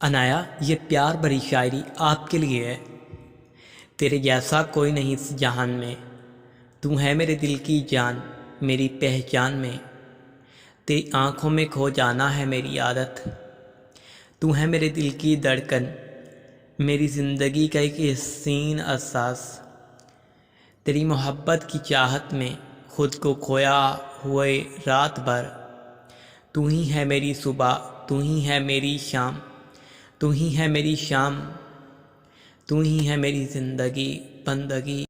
अनाया, ये प्यार भरी शायरी आपके लिए है। तेरे जैसा कोई नहीं इस जहान में। तू है मेरे दिल की जान, मेरी पहचान में। तेरी आँखों में खो जाना है मेरी आदत। तू है मेरे दिल की धड़कन, मेरी ज़िंदगी का एक हसीन एहसास। तेरी मोहब्बत की चाहत में खुद को खोया हुए रात भर। तू ही है मेरी सुबह, तू ही है मेरी शाम, तू ही है मेरी शाम, तू ही है मेरी ज़िंदगी बंदगी।